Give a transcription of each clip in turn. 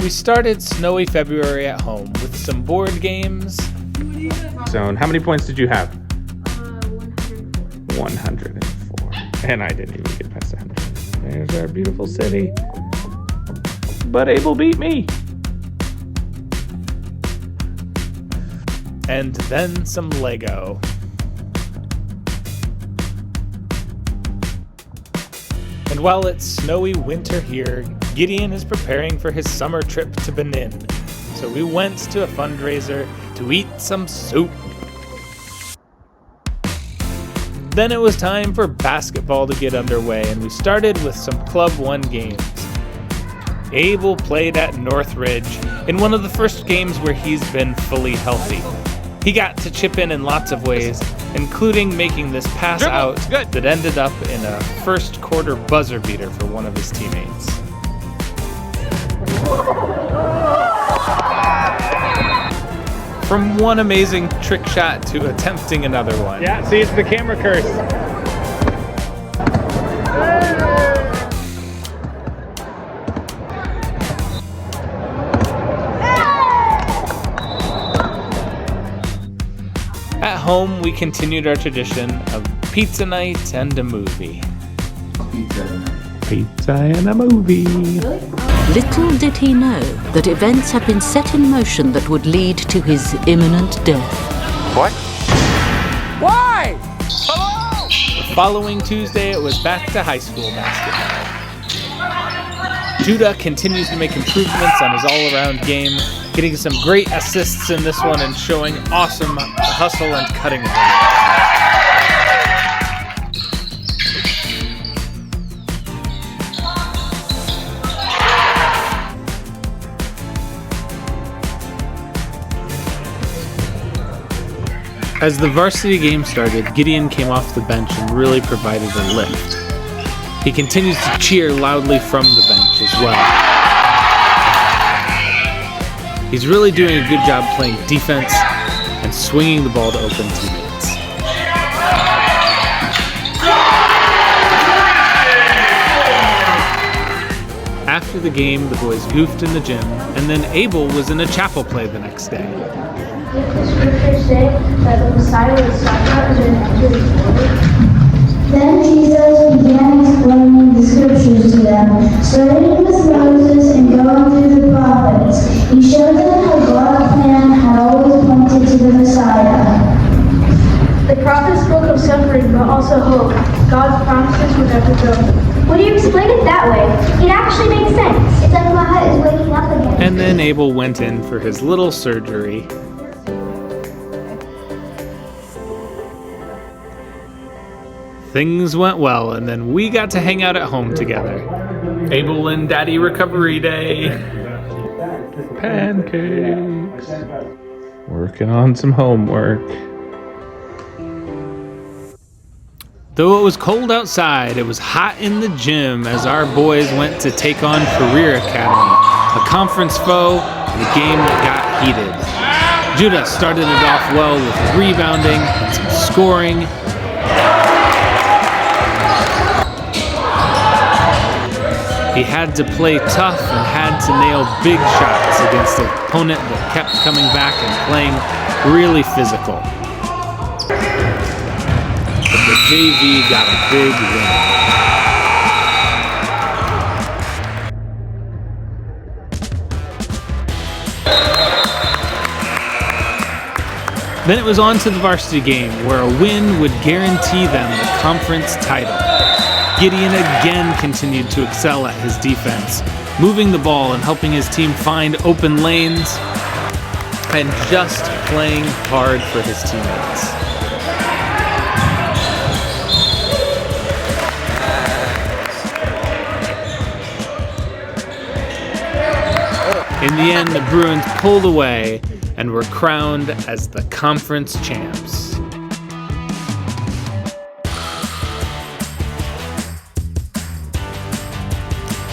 We started snowy February at home with some board games. Zone, how many points did you have? 104. 104. And I didn't even get past 100. There's our beautiful city. But Abel beat me. And then some Lego. And while it's snowy winter here, Gideon is preparing for his summer trip to Benin. So we went to a fundraiser to eat some soup. Then it was time for basketball to get underway, and we started with some Club 1 games. Abel played at Northridge in one of the first games where he's been fully healthy. He got to chip in lots of ways, including making this pass out that ended up in a first quarter buzzer beater for one of his teammates. From one amazing trick shot to attempting another one. Yeah, see, it's the camera curse. At home, we continued our tradition of pizza night and a movie. Pizza and a movie. Little did he know that events had been set in motion that would lead to his imminent death. What? Why? Hello! The following Tuesday, it was back to high school basketball. Judah continues to make improvements on his all-around game, getting some great assists in this one and showing awesome hustle and cutting ability. As the varsity game started, Gideon came off the bench and really provided a lift. He continues to cheer loudly from the bench as well. He's really doing a good job playing defense and swinging the ball to open teammates. After the game, the boys goofed in the gym, and then Abel was in a chapel play the next day. The scriptures say that the Messiah would suffer and then enter the world. Then Jesus began explaining the scriptures to them, starting with Moses and going through the prophets. He showed them how God's plan had always pointed to the Messiah. The prophets spoke of suffering, but also hope. God's promises were never broken. When you explain it that way, it actually makes sense. It's like my heart is waking up again. And then Abel went in for his little surgery. Things went well, and then we got to hang out at home together. Abel and Daddy Recovery Day. Pancakes. Working on some homework. Though it was cold outside, it was hot in the gym as our boys went to take on Career Academy, a conference foe, and a game that got heated. Judah started it off well with rebounding and some scoring. He had to play tough and had to nail big shots against an opponent that kept coming back and playing really physical. But the JV got a big win. Then it was on to the varsity game, where a win would guarantee them the conference title. Gideon again continued to excel at his defense, moving the ball and helping his team find open lanes, and just playing hard for his teammates. In the end, the Bruins pulled away and were crowned as the conference champs.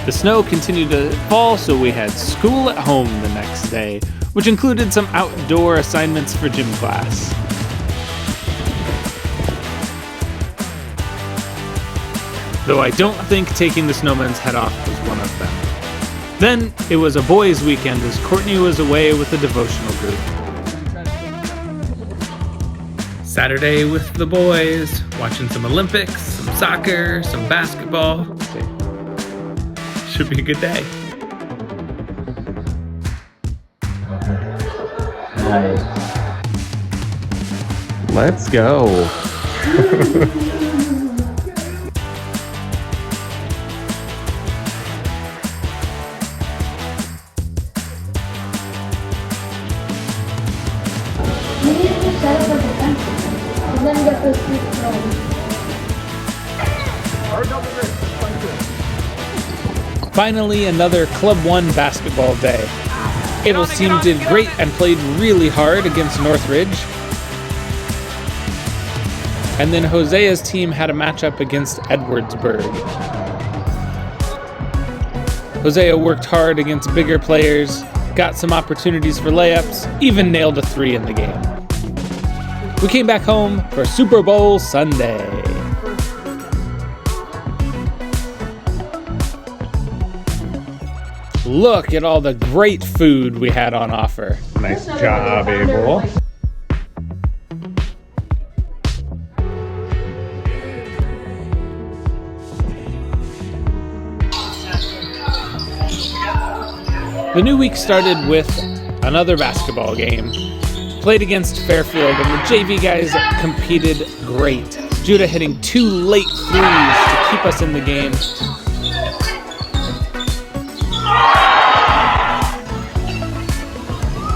The snow continued to fall, so we had school at home the next day, which included some outdoor assignments for gym class. Though I don't think taking the snowman's head off was one of them. Then it was a boys' weekend as Courtney was away with a devotional group. Saturday with the boys, watching some Olympics, some soccer, some basketball. Should be a good day. Let's go. We need to set up a defense and then get those people going. Finally, another Club 1 basketball day. Abel's team did great and played really hard against Northridge. And then Hosea's team had a matchup against Edwardsburg. Hosea worked hard against bigger players, got some opportunities for layups, even nailed a 3 in the game. We came back home for Super Bowl Sunday. Look at all the great food we had on offer. Nice job, Abel. The new week started with another basketball game. Played against Fairfield, and the JV guys competed great. Judah hitting 2 late threes to keep us in the game.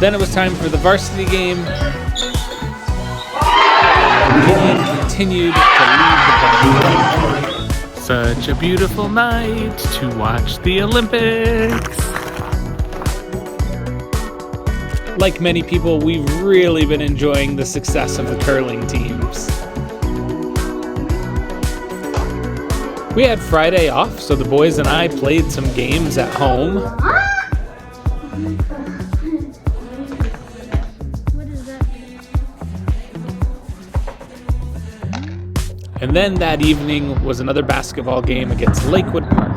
Then it was time for the varsity game. Gideon continued to lead the ball. Such a beautiful night to watch the Olympics. Like many people, we've really been enjoying the success of the curling teams. We had Friday off, so the boys and I played some games at home. And then that evening was another basketball game against Lakewood Park.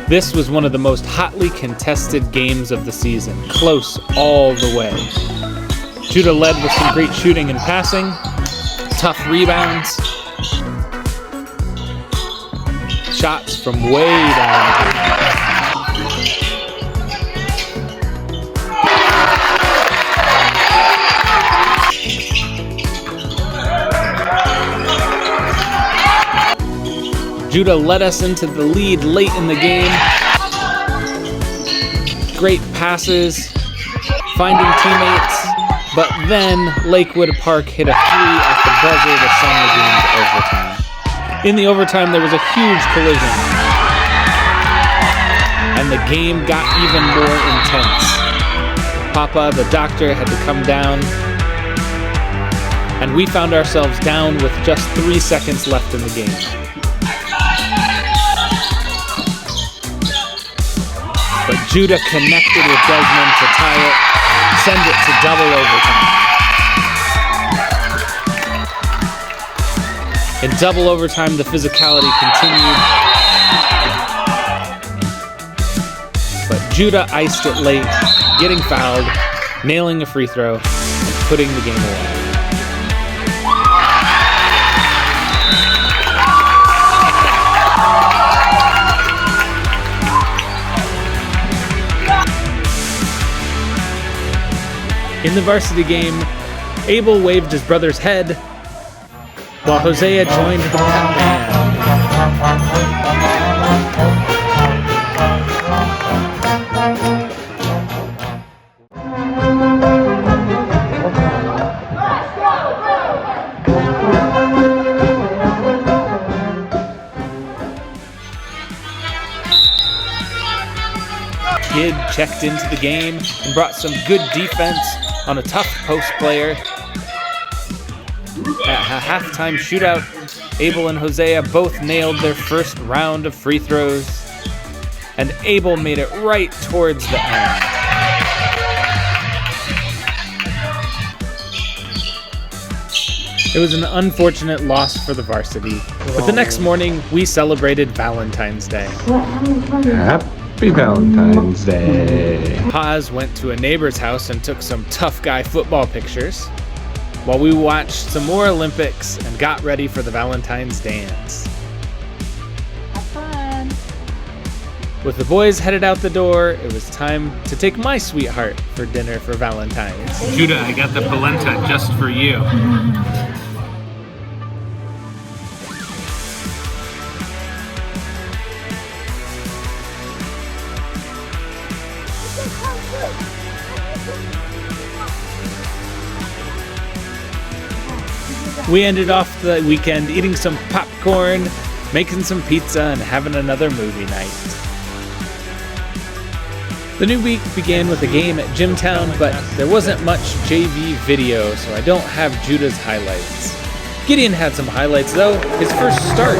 This was one of the most hotly contested games of the season, close all the way. Judah led with some great shooting and passing, tough rebounds, shots from way down. Judah led us into the lead late in the game. Great passes, finding teammates, but then Lakewood Park hit a 3 at the buzzer to send the game to overtime. In the overtime, there was a huge collision, and the game got even more intense. Papa, the doctor, had to come down, and we found ourselves down with just 3 seconds left in the game. But Judah connected with Desmond to tie it, send it to double overtime. In double overtime, the physicality continued. But Judah iced it late, getting fouled, nailing a free throw, and putting the game away. In the varsity game, Abel waved his brother's head, while Hosea joined the pep band. Kid checked into the game and brought some good defense on a tough post player. At a halftime shootout, Abel and Hosea both nailed their first round of free throws, and Abel made it right towards the end. It was an unfortunate loss for the varsity, but the next morning we celebrated Valentine's Day. Happy Valentine's Day. Haz went to a neighbor's house and took some tough guy football pictures, while we watched some more Olympics and got ready for the Valentine's dance. Have fun. With the boys headed out the door, it was time to take my sweetheart for dinner for Valentine's. Judah, I got the polenta just for you. We ended off the weekend eating some popcorn, making some pizza, and having another movie night. The new week began with a game at Gymtown, but there wasn't much JV video, so I don't have Judah's highlights. Gideon had some highlights though, his first start.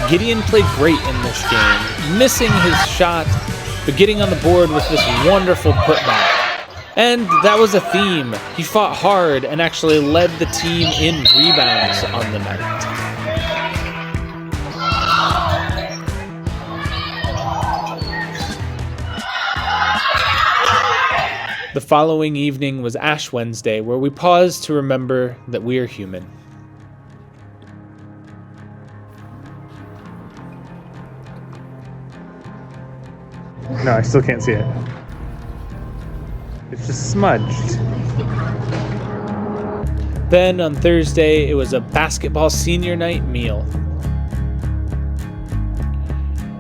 Gideon played great in this game, missing his shot, but getting on the board with this wonderful putback. And that was a theme. He fought hard and actually led the team in rebounds on the night. The following evening was Ash Wednesday, where we paused to remember that we are human. No, I still can't see it. It's just smudged. Then on Thursday, it was a basketball senior night meal.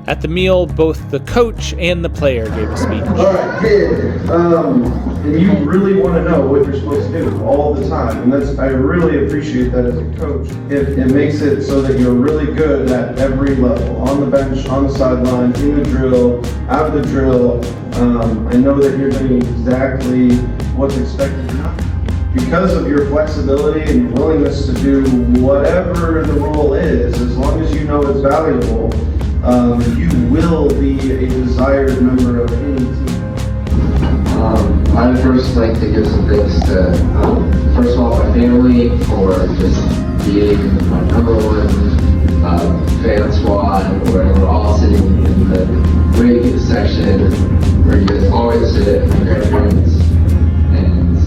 At the meal, both the coach and the player gave a speech. All right, kid. And you really want to know what you're supposed to do all the time, and I really appreciate that as a coach. It makes it so that you're really good at every level, on the bench, on the sideline, in the drill, out of the drill. I know that you're doing exactly what's expected of you. Because of your flexibility and your willingness to do whatever the role is, as long as you know it's valuable, you will be a desired member of any team. I'd first like to give some thanks to, first of all, my family for just being my number one fan squad, where we're all sitting in the Brigade section, where you guys always sit, my grandparents, and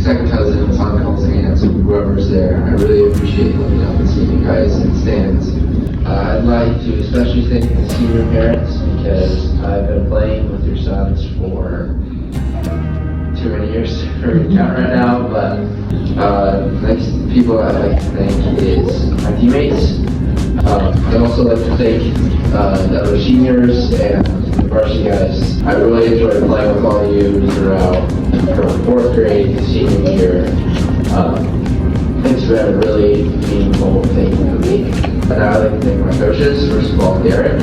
second cousins, uncles, aunts, and whoever's there. I really appreciate looking up and seeing you guys in the stands. I'd like to especially thank the senior parents, because I've been playing with your sons for too many years for me to count right now, but next people I'd like to thank is my teammates. I'd also like to thank the other seniors and the varsity guys. I really enjoyed playing with all of you throughout from 4th grade to senior year. It's been a really meaningful thing for me. And I'd like to thank my coaches. First of all, Derek.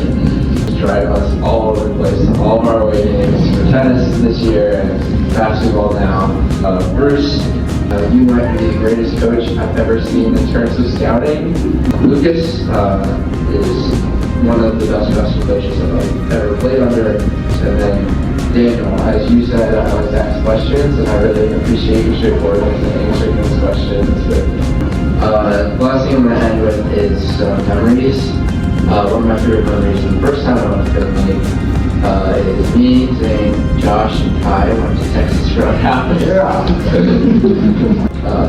Drive us all over the place, all of our away games for tennis this year and basketball now. Bruce, you might be the greatest coach I've ever seen in terms of scouting. Lucas is one of the best basketball coaches I've ever played under. And then Daniel, as you said, I always ask questions, and I really appreciate your straightforwardness and answering those questions. The last thing I'm going to end with is memories. One of my favorite memories the first time I went to Finley is me, Zane, Josh, and Kai went to Texas for a half a year.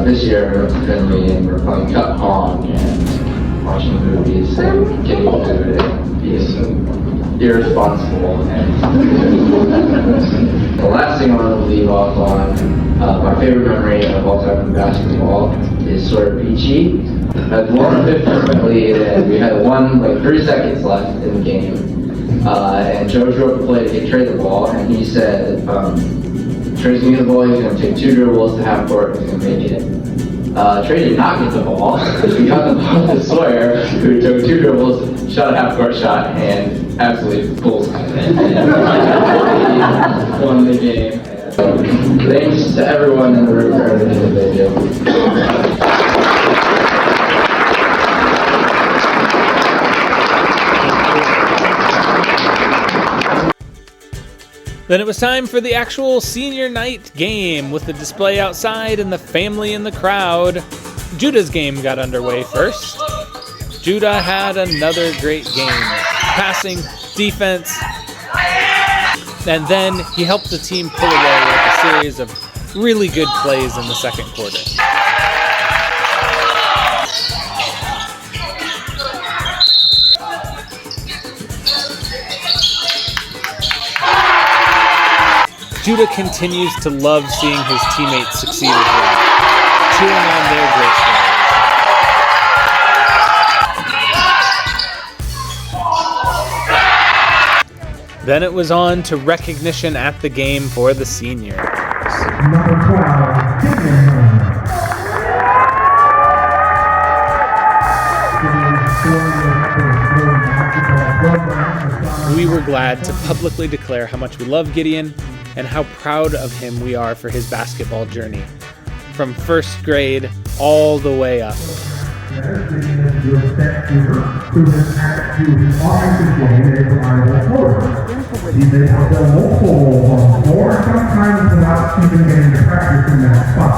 This year I went to Finley and we're playing Cup Pong and watching movies and getting food and being irresponsible. And the last thing I want to leave off on, my favorite memory of all time in basketball is sort of peachy. I'd won a 15-point lead, and we had 3 seconds left in the game. And Joe drove the play to get Trey the ball, and he said, Trey's going to get the ball, he's going to take 2 dribbles to half court, and he's going to make it. Trey did not get the ball. He got the ball to Sawyer, who took 2 dribbles, shot a half court shot, and absolutely bullseye it. And won the game. Thanks to everyone in the room for everything that they do. Then it was time for the actual senior night game with the display outside and the family in the crowd. Judah's game got underway first. Judah had another great game. Passing, defense, and then he helped the team pull away with a series of really good plays in the second quarter. Judah continues to love seeing his teammates succeed as well, cheering on their great players. Then it was on to recognition at the game for the seniors. Number 12, We were glad to publicly declare how much we love Gideon and how proud of him we are for his basketball journey, from first grade all the way up. He made up the multiple or sometimes without even getting to practice in that spot.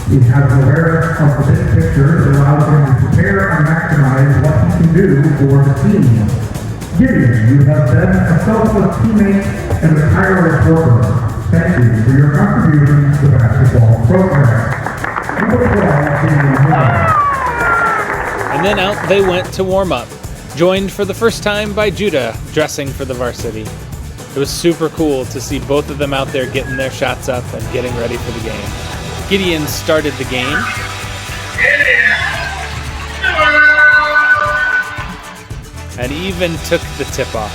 He has awareness of the big picture that allows him to prepare and maximize what he can do for the team. Gideon, you have been a selfless teammate and a tireless worker. Thank you for your contribution to the basketball program. Number 12, Gideon Hizon. And then out they went to warm up, joined for the first time by Judah, dressing for the varsity. It was super cool to see both of them out there getting their shots up and getting ready for the game. Gideon started the game. And even took the tip-off.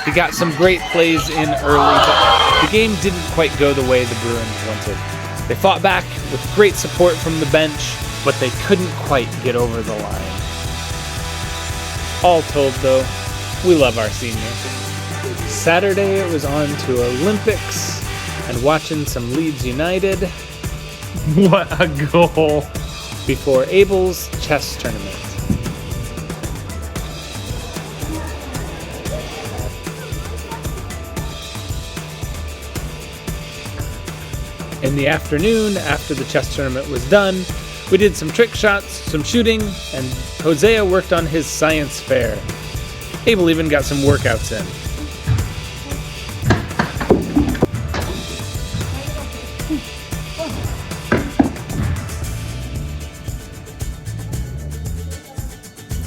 He got some great plays in early, but the game didn't quite go the way the Bruins wanted. They fought back with great support from the bench, but they couldn't quite get over the line. All told, though, we love our seniors. Saturday it was on to Olympics and watching some Leeds United. What a goal. Before Abel's chess tournament. In the afternoon, after the chess tournament was done, we did some trick shots, some shooting, and Hosea worked on his science fair. Abel even got some workouts in.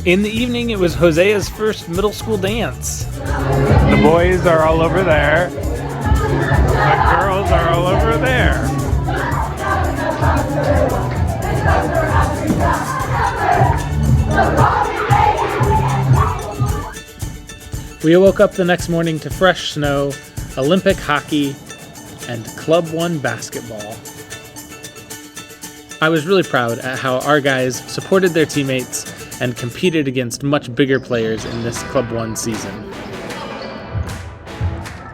In the evening, it was Hosea's first middle school dance. The boys are all over there. The girls are all over there. We woke up the next morning to fresh snow, Olympic hockey, and Club 1 basketball. I was really proud at how our guys supported their teammates and competed against much bigger players in this Club 1 season.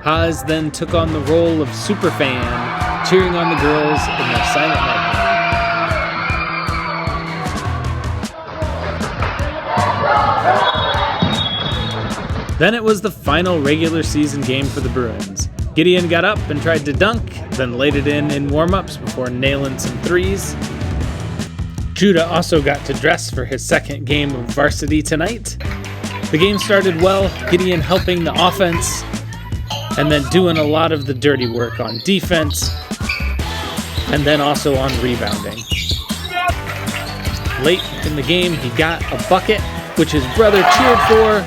Haz then took on the role of superfan, cheering on the girls in their silent night. Then it was the final regular season game for the Bruins. Gideon got up and tried to dunk, then laid it in warm-ups before nailing some threes. Judah also got to dress for his second game of varsity tonight. The game started well, Gideon helping the offense, and then doing a lot of the dirty work on defense, and then also on rebounding. Late in the game, he got a bucket, which his brother cheered for,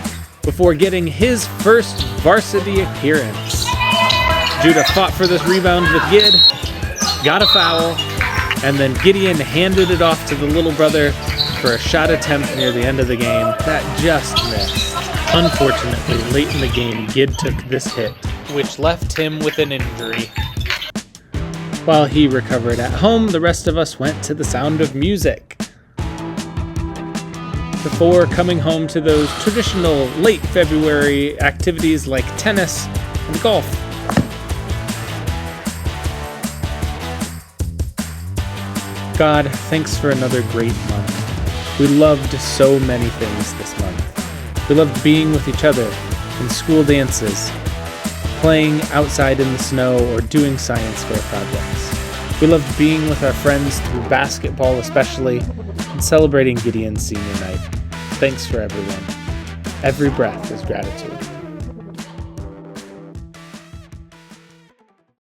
before getting his first varsity appearance. Judah fought for this rebound with Gid, got a foul, and then Gideon handed it off to the little brother for a shot attempt near the end of the game that just missed. Unfortunately, late in the game, Gid took this hit, which left him with an injury. While he recovered at home, the rest of us went to the Sound of Music, before coming home to those traditional late February activities like tennis and golf. God, thanks for another great month. We loved so many things this month. We loved being with each other in school dances, playing outside in the snow, or doing science fair projects. We loved being with our friends through basketball especially, and celebrating Gideon's senior night. Thanks for everyone. Every breath is gratitude.